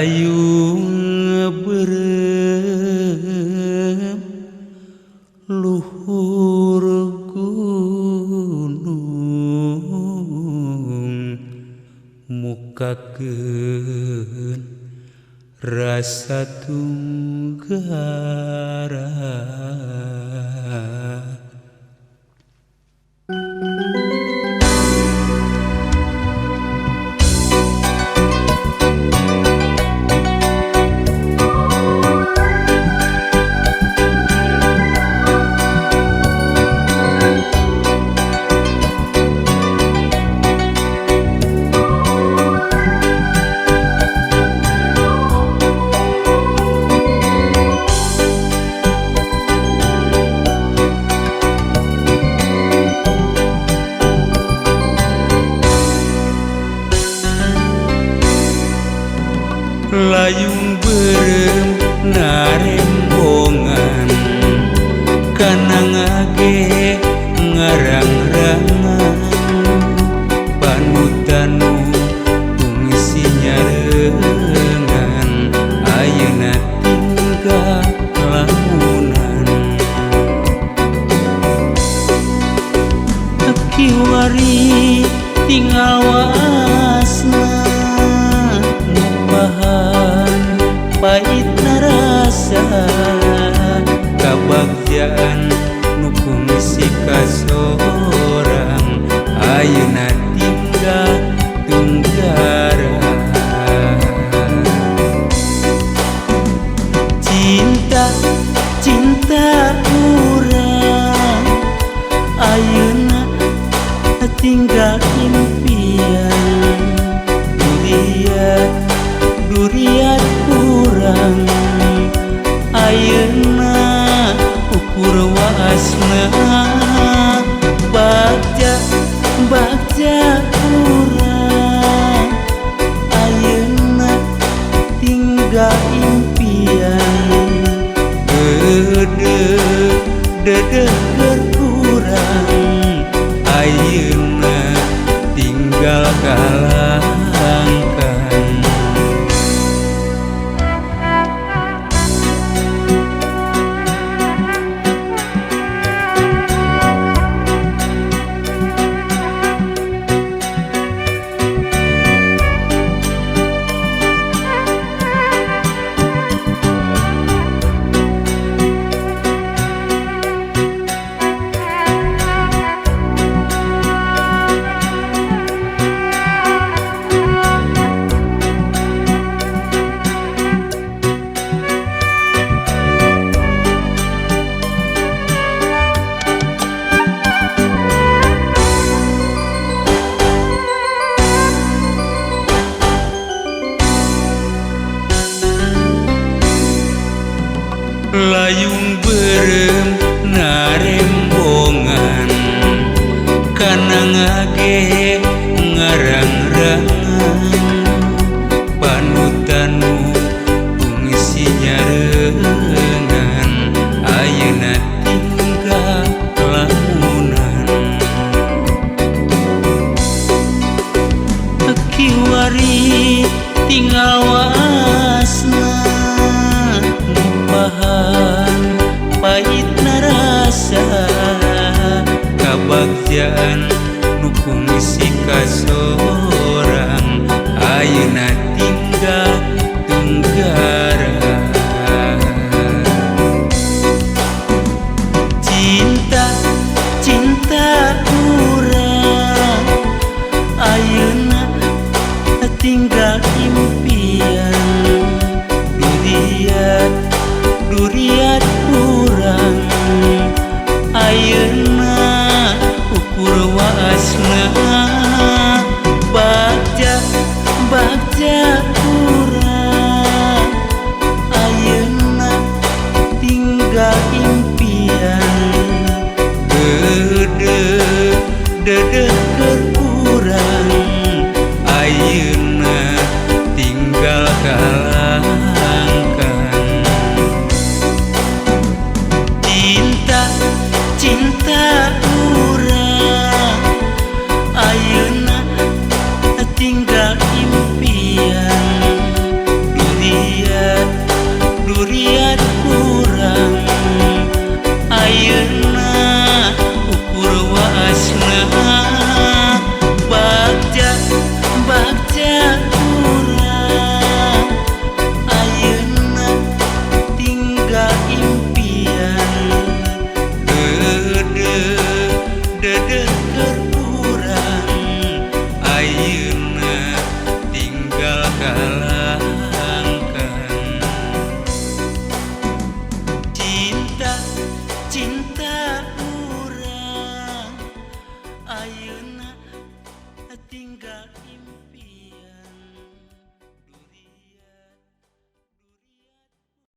Layung berem luhur gunung mukakeun rasa tunggara. Layung berem narembongan kana ngage ngarang-rangan panutanu tungsi nyarengan ayeuna tinggal lamunan kiwari tinggal wasna pahit narasa kabagjaan nukung si kasorang ayeuna tinggal tunggara. Cinta cinta urang ayeuna tinggal impian durian kurang ayeuna ukur wasna bagja kurang ayeuna tinggal impian dede kurang ayeuna tinggal kalangkan. Layung berem narembongan kana ngage ngarang-rangan panutanu tungsi nyarengan ayeuna tinggal lamunan kiwari tinggal wasna pahit narasa kabagjaan nukung si kasorang ayeuna tinggal tunggara. Cinta cinta urang ayeuna tinggal impian durian kurang ayeuna ukur wasna bagja kurang Ayeuna